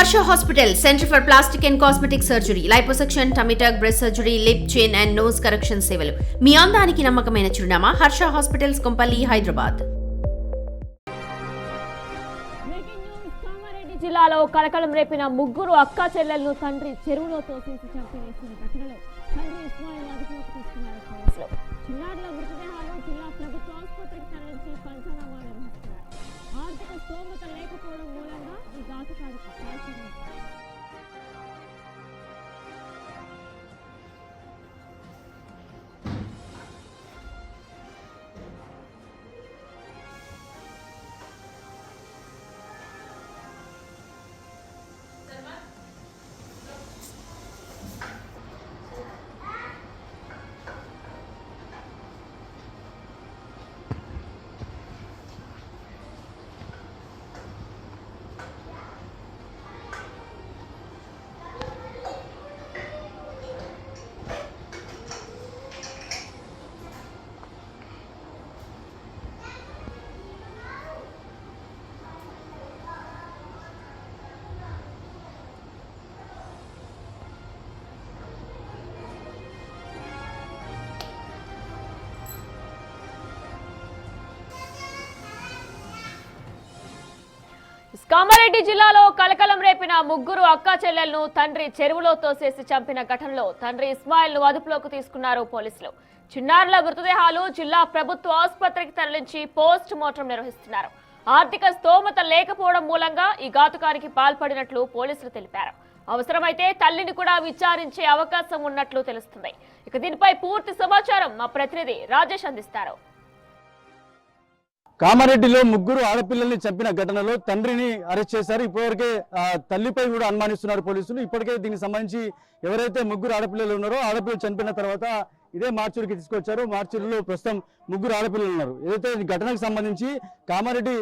Harsha Hospital, Center for Plastic and Cosmetic Surgery, Liposuction, Tummy tuck, breast surgery, lip, chin and nose correction సేవలు. మీ అందానికి నమ్మకమైన చిరునామా Harsha hospitals Kompally Hyderabad. Kamareddy జిల్లాలో కలకలం రేపిన ముగ్గురు అక్కా చెల్లెలను తండ్రి చెరువులో తోసేసి చంపివేసిన ఘటనలో తండ్రి ఇస్మాయిల్ అదుపులోకి తీసుకున్నారు పోలీసులు. చిన్నారుల మృతదేహాలు జిల్లా ప్రభుత్వ ఆసుపత్రికి తరలించి పంచనామా నిర్వహిస్తున్నారు. ఆర్థిక స్తోమత లేకపోవడం మూలంగా ఈ ఘాతుకానికి పాల్పడింది. కామారెడ్డి జిల్లాలో కలకలం రేపిన ముగ్గురు అక్కా చెల్లెలను తండ్రి చెరువులో తోసేసి చంపిన ఘటనలో తండ్రి ఇస్మాయిల్ ను అదుపులోకి తీసుకున్నారు పోలీసులు. చిన్నారుల మృతదేహాలు జిల్లా ప్రభుత్వ ఆసుపత్రికి తరలించి పోస్ట్ మార్టం నిర్వహిస్తున్నారు. ఆర్థిక స్తోమత లేకపోవడం మూలంగా ఈ ఘాతుకానికి పాల్పడినట్లు పోలీసులు తెలిపారు. అవసరమైతే తల్లిని కూడా విచారించే అవకాశం ఉన్నట్లు తెలుస్తుంది. ఇక దీనిపై పూర్తి సమాచారం మా ప్రతినిధి రాజేష్ అందిస్తారు. కామారెడ్డిలో ముగ్గురు ఆడపిల్లల్ని చంపిన ఘటనలో తండ్రిని అరెస్ట్ చేశారు. ఇప్పటివరకే తల్లిపై కూడా అనుమానిస్తున్నారు పోలీసులు. ఇప్పటికే దీనికి సంబంధించి ఎవరైతే ముగ్గురు ఆడపిల్లలు ఉన్నారో ఆడపిల్లలు చనిపోయిన తర్వాత ఇదే మార్చూరికి తీసుకొచ్చారు. మార్చూరులో ప్రస్తుతం ముగ్గురు ఆడపిల్లలు ఉన్నారు. ఏదైతే ఘటనకు సంబంధించి కామారెడ్డి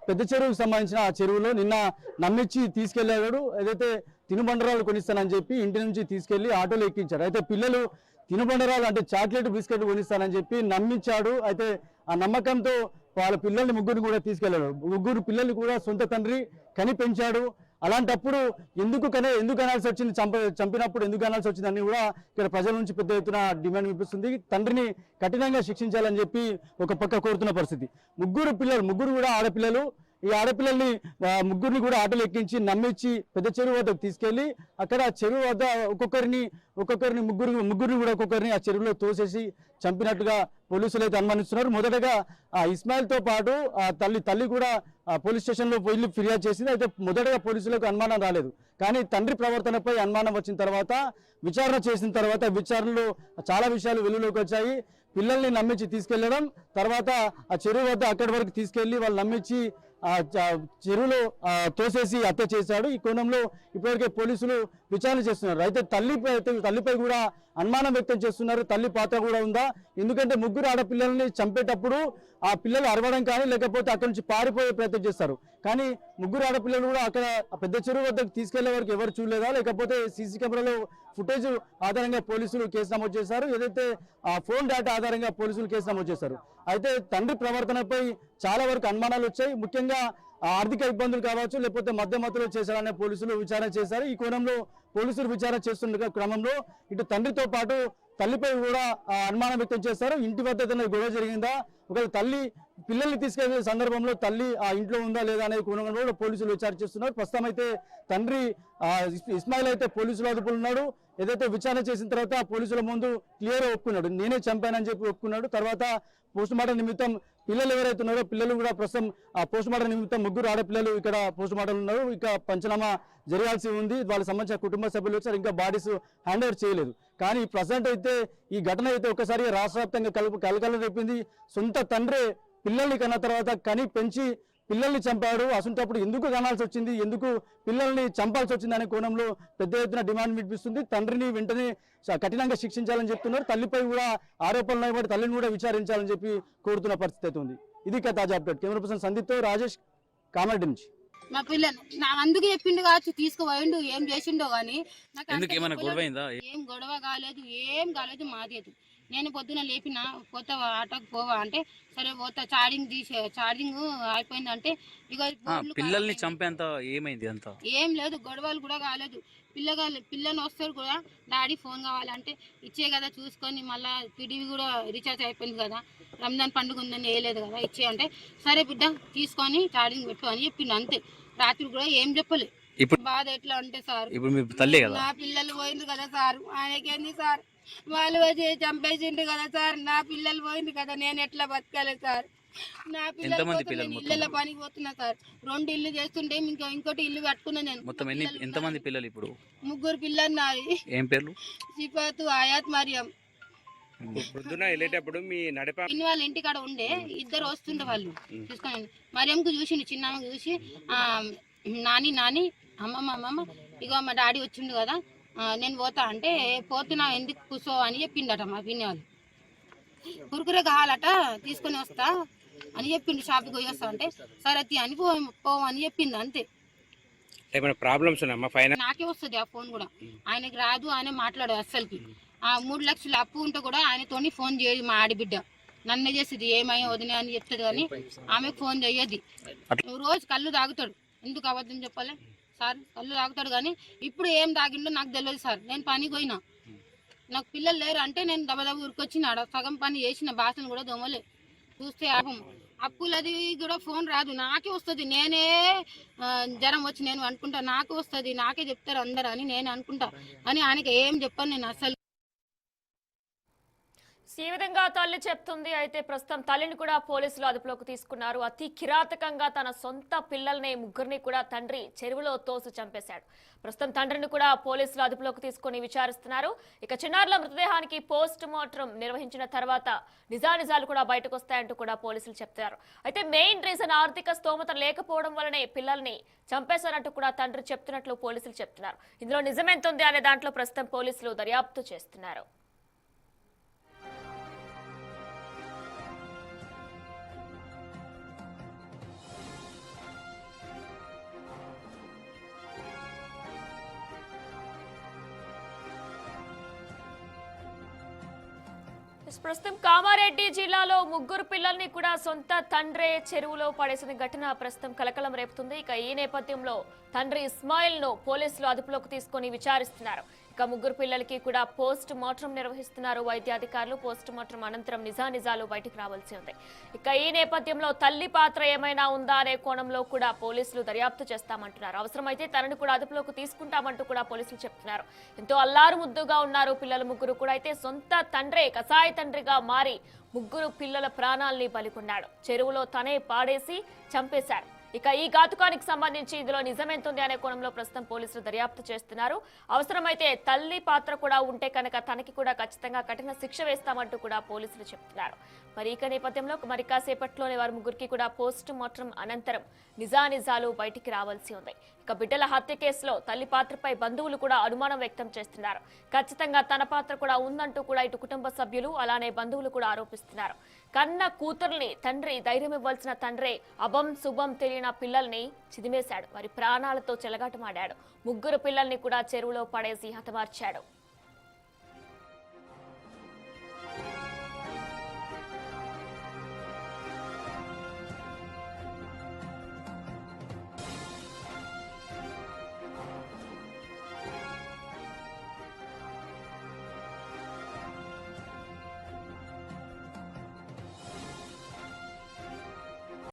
పెద్ద చెరువుకు సంబంధించిన ఆ చెరువులో నిన్న నమ్మించి తీసుకెళ్లాడు. ఏదైతే తినుబండరాలు కొనిస్తానని చెప్పి ఇంటి నుంచి తీసుకెళ్లి ఆటోలో ఎక్కించారు. అయితే పిల్లలు తినుబండరాలు అంటే చాక్లెట్ బిస్కెట్ కొనిస్తానని చెప్పి నమ్మించాడు. అయితే ఆ నమ్మకంతో వాళ్ళ పిల్లల్ని ముగ్గురిని కూడా తీసుకెళ్లాడు. ముగ్గురు పిల్లల్ని కూడా సొంత తండ్రి కని పెంచాడు. అలాంటప్పుడు ఎందుకు అనాల్సి వచ్చింది, చంపినప్పుడు ఎందుకు అనాల్సి వచ్చింది అని కూడా ఇక్కడ ప్రజల నుంచి పెద్ద ఎత్తున డిమాండ్ వినిపిస్తుంది. తండ్రిని కఠినంగా శిక్షించాలని చెప్పి ఒక పక్క కోరుతున్న పరిస్థితి. ముగ్గురు కూడా ఆడపిల్లలు. ఈ ఆడపిల్లల్ని ముగ్గురిని కూడా ఆటోలు ఎక్కించి నమ్మించి పెద్ద చెరువు వద్దకు తీసుకెళ్లి అక్కడ చెరువు వద్ద ఒక్కొక్కరిని ముగ్గురిని కూడా ఒక్కొక్కరిని ఆ చెరువులో తోసేసి చంపినట్టుగా పోలీసులు అయితే అనుమానిస్తున్నారు. మొదటగా ఆ ఇస్మాయిల్ తో పాటు ఆ తల్లి కూడా పోలీస్ స్టేషన్ లో పోయి ఫిర్యాదు చేసింది. అయితే మొదటగా పోలీసులకు అనుమానం రాలేదు. కానీ తండ్రి ప్రవర్తనపై అనుమానం వచ్చిన తర్వాత విచారణ చేసిన తర్వాత విచారణలో చాలా విషయాలు వెలుగులోకి వచ్చాయి. పిల్లల్ని నమ్మించి తీసుకెళ్లడం, తర్వాత ఆ చెరువు వద్ద అక్కడి వరకు తీసుకెళ్లి వాళ్ళు నమ్మించి చెరువులో తోసేసి హత్య చేశాడు. ఈ కోణంలో ఇప్పటివరకే పోలీసులు విచారణ చేస్తున్నారు. అయితే తల్లిపై కూడా అనుమానం వ్యక్తం చేస్తున్నారు. తల్లి పాత్ర కూడా ఉందా? ఎందుకంటే ముగ్గురు ఆడపిల్లల్ని చంపేటప్పుడు ఆ పిల్లలు అరవడం కానీ లేకపోతే అక్కడి నుంచి పారిపోయే ప్రయత్నం చేస్తారు. కానీ ముగ్గురు ఆడపిల్లలు కూడా అక్కడ పెద్ద చెరువు వద్దకు తీసుకెళ్లే వరకు ఎవరు చూడలేదా? లేకపోతే సీసీ కెమెరాలో ఫుటేజ్ ఆధారంగా పోలీసులు కేసు నమోదు చేశారు. ఏదైతే ఆ ఫోన్ డేటా ఆధారంగా పోలీసులు కేసు నమోదు చేశారు. అయితే తండ్రి ప్రవర్తనపై చాలా వరకు అనుమానాలు వచ్చాయి. ముఖ్యంగా ఆర్థిక ఇబ్బందులు కావచ్చు, లేకపోతే మధ్యమతులు చేశారనే పోలీసులు విచారణ చేశారు. ఈ కోణంలో పోలీసులు విచారణ చేస్తున్న క్రమంలో ఇటు తండ్రితో పాటు తల్లిపై కూడా అనుమానం వ్యక్తం చేస్తారు. ఇంటి వద్ద ఏదైనా గొడవ జరిగిందా, ఒకవేళ తల్లి పిల్లల్ని తీసుకెళ్లే సందర్భంలో తల్లి ఆ ఇంట్లో ఉందా లేదా అనే కోణంలో కూడా పోలీసులు విచారణ చేస్తున్నారు. ప్రస్తుతం అయితే తండ్రి ఇస్మాయిల్ అయితే పోలీసుల అదుపులో ఉన్నాడు. ఏదైతే విచారణ చేసిన తర్వాత పోలీసుల ముందు క్లియర్ ఒప్పుకున్నాడు, నేనే చంపానని చెప్పి ఒప్పుకున్నాడు. తర్వాత పోస్ట్ మార్టం నిమిత్తం పిల్లలు ఎవరైతే ఉన్నారో పిల్లలు కూడా ప్రస్తుతం ఆ పోస్ట్ మార్టం నిమిత్తం ముగ్గురు ఆడపిల్లలు ఇక్కడ పోస్ట్ మార్టం ఉన్నారు. ఇక పంచనామా జరగాల్సి ఉంది. వాళ్ళకి సంబంధించిన కుటుంబ సభ్యులు వచ్చారు, ఇంకా బాడీస్ హ్యాండ్ ఓవర్ చేయలేదు. కానీ ప్రజెంట్ అయితే ఈ ఘటన అయితే ఒకసారి రాష్ట్ర వ్యాప్తంగా కలకలం రేపింది. సొంత తండ్రి పిల్లల్ని కన్న తర్వాత కని పెంచి పిల్లల్ని చంపాడు. అసంటప్పుడు ఎందుకు కనాల్సి వచ్చింది, ఎందుకు పిల్లల్ని చంపాల్సి వచ్చింది అనే కోణంలో పెద్ద ఎత్తున డిమాండ్ వినిపిస్తుంది. తండ్రిని వెంటనే కఠినంగా శిక్షించాలని చెప్తున్నారు. తల్లిపై కూడా ఆరోపణలు అయ్యబడి తల్లిని కూడా విచారించాలని చెప్పి కోరుతున్న పరిస్థితి అయితే ఉంది. ఇది తాజా అప్డేట్. కెమెరా పర్సన్ సందీప్తో రాజేష్, కామారెడ్డి నుంచి. మా పిల్లలు అందుకు చెప్పిండు కావచ్చు, తీసుకుపోయిండు, ఏం చేసిండో గానీ ఏం గొడవ కాలేదు, ఏం కాలేదు. మాదేదు నేను పొద్దున లేపిన పోతా ఆటోకి పోవా అంటే సరే పోతా ఛార్జింగ్ అయిపోయిందంటే ఇక పిల్లల్ని చంపేంత ఏమైంది అంత? ఏం లేదు, గొడవలు కూడా కాలేదు. పిల్లని వస్తారు కూడా డాడీ ఫోన్ కావాలంటే ఇచ్చే కదా చూసుకొని, మళ్ళీ టీవీ కూడా రీఛార్జ్ అయిపోయింది కదా, రంజాన్ పండుగ ఉందని వేయలేదు కదా, ఇచ్చే అంటే సరే బిడ్డ తీసుకొని ఛార్జింగ్ పెట్టు అని చెప్పిండు అంతే. రాత్రి కూడా ఏం చెప్పలేదు. ఇప్పుడు బాధ ఎట్లా అంటే సార్, ఇప్పుడు మీ తల్లి కదా, నా పిల్లలు పోయింది కదా సార్, ఆయనకేంది సార్, వాళ్ళు వచ్చి చంపేసిండ్రు కదా సార్, నా పిల్లలు పోయింది కదా, నేను ఎట్లా బతకాలి సార్? నా పిల్లలు ఇళ్ళ పనికి పోతున్నా సార్, 2 ఇల్లు చేస్తుంటే ఇంకోటి ఇల్లు కట్టుకున్నా నేను. మొత్తం ఎంతమంది పిల్లలు ఇప్పుడు? 3 పిల్లలు నాది. ఏం పేర్లు? సిఫాతు, ఆయాత్, మరియం. పొద్దున వెళ్ళేటప్పుడు మీ నడిప వాళ్ళ ఇంటికాడ ఉండే 2 వస్తుండే వాళ్ళు తీసుకొని. మరియంకు చూసిండు, చిన్నమ్మకు చూసి నాని అమ్మమ్మ ఇగో మా డాడీ వచ్చిండు కదా, నేను పోతా అంటే పోతున్నా ఎందుకు కూర్చో అని చెప్పిండట మా పిన్ని వాళ్ళు. కురుకురే కావాలట తీసుకొని వస్తా అని చెప్పిండు, షాప్కి పోయి వస్తా అంటే సరే అని పోవని చెప్పింది అంతే. ఏమైనా ప్రాబ్లమ్స్ ఉన్నాయమ్మా? ఫైనాన్స్ నాకే వస్తుంది ఆ ఫోన్ కూడా, ఆయనకి రాదు, ఆయన మాట్లాడు అస్సలకి. 3 లక్షలు అప్పు ఉంటే కూడా ఆయనతోని ఫోన్ చేయదు మా ఆడిబిడ్డ, నన్ను చేస్తుంది ఏమయ్యా వదిలే అని చెప్తాడు కానీ ఆమెకు ఫోన్ చేయద్ది. రోజు కళ్ళు తాగుతాడు, ఎందుకు అబద్ధం చెప్పాలి సార్, కళ్ళు తాగుతాడు కానీ ఇప్పుడు ఏం తాగిండో నాకు తెలియదు సార్. నేను పనికి పోయినా, నాకు పిల్లలు లేరు అంటే నేను దబదబ ఊరికొచ్చిన, సగం పని చేసిన, బాసన కూడా దొమలే చూస్తే అప్పులది కూడా ఫోన్ రాదు, నాకే వస్తుంది. నేనే జ్వరం వచ్చి నేను అనుకుంటా, నాకే వస్తుంది, నాకే చెప్తారు అందరు అని నేను అనుకుంటా అని ఆయనకి ఏం చెప్పాను నేను అసలు. ఈ విధంగా తల్లి చెప్తుంది. అయితే ప్రస్తుతం తల్లిని కూడా పోలీసులు అదుపులోకి తీసుకున్నారు. అతి కిరాతకంగా తన సొంత పిల్లల్ని 3 కూడా తండ్రి చెరువులో తోసి చంపేశాడు. ప్రస్తుతం తండ్రిని కూడా పోలీసులు అదుపులోకి తీసుకుని విచారిస్తున్నారు. ఇక చిన్నారుల మృతదేహానికి పోస్ట్ మార్టం నిర్వహించిన తర్వాత నిజానిజాలు కూడా బయటకు వస్తాయంటూ కూడా పోలీసులు చెప్తున్నారు. అయితే మెయిన్ రీజన్ ఆర్థిక స్తోమత లేకపోవడం వల్లనే పిల్లల్ని చంపేశారంటూ కూడా తండ్రి చెప్తున్నట్లు పోలీసులు చెప్తున్నారు. ఇందులో నిజమెంతుంది అనే దాంట్లో ప్రస్తుతం పోలీసులు దర్యాప్తు చేస్తున్నారు. ప్రస్తుతం కామారెడ్డి జిల్లాలో 3 పిల్లల్ని కూడా సొంత తండ్రే చెరువులో పడేసిన ఘటన ప్రస్తుతం కలకలం రేపుతుంది. ఇక ఈ నేపథ్యంలో తండ్రి ఇస్మాయిల్ ను పోలీసులు అదుపులోకి తీసుకుని విచారిస్తున్నారు. ఇక 3 పిల్లలకి కూడా పోస్ట్ మార్టం నిర్వహిస్తున్నారు వైద్యాధికారులు. పోస్ట్ మార్టం అనంతరం నిజానిజాలు బయటికి రావాల్సి ఉంది. ఇక ఈ నేపథ్యంలో తల్లి పాత్ర ఏమైనా ఉందా అనే కోణంలో కూడా పోలీసులు దర్యాప్తు చేస్తామంటున్నారు. అవసరమైతే తనని కూడా అదుపులోకి తీసుకుంటామంటూ కూడా పోలీసులు చెప్తున్నారు. ఎంతో అల్లారు ముద్దుగా ఉన్నారు పిల్లలు 3 కూడా. అయితే సొంత తండ్రే కసాయి తండ్రిగా మారి 3 పిల్లల ప్రాణాల్ని బలికొన్నాడు. చెరువులో తనే పాడేసి చంపేశాడు. ఇక ఈ ఘాతుకానికి సంబంధించి ఇందులో నిజమెంతుంది అనే కోణంలో ప్రస్తుతం పోలీసులు దర్యాప్తు చేస్తున్నారు. అవసరమైతే తల్లి పాత్ర కూడా ఉంటే కనుక తనకి కూడా ఖచ్చితంగా కఠిన శిక్ష వేస్తామంటూ కూడా పోలీసులు చెప్తున్నారు. మరి ఈ నేపథ్యంలో మరి కాసేపట్లోనే వారు 3కి కూడా పోస్ట్ మార్టం అనంతరం నిజానిజాలు బయటికి రావాల్సి ఉంది. ఇక బిడ్డల హత్య కేసులో తల్లి పాత్రపై బంధువులు కూడా అనుమానం వ్యక్తం చేస్తున్నారు. ఖచ్చితంగా తన పాత్ర కూడా ఉందంటూ కూడా ఇటు కుటుంబ సభ్యులు అలానే బంధువులు కూడా ఆరోపిస్తున్నారు. కన్న కూతుర్ని తండ్రి ధైర్యం ఇవ్వాల్సిన తండ్రి అభం శుభం తెలియని పిల్లల్ని చిదిమేశాడు. వారి ప్రాణాలతో చెలగాటమాడాడు. 3 పిల్లల్ని కూడా చెరువులో పడేసి హతమార్చాడు.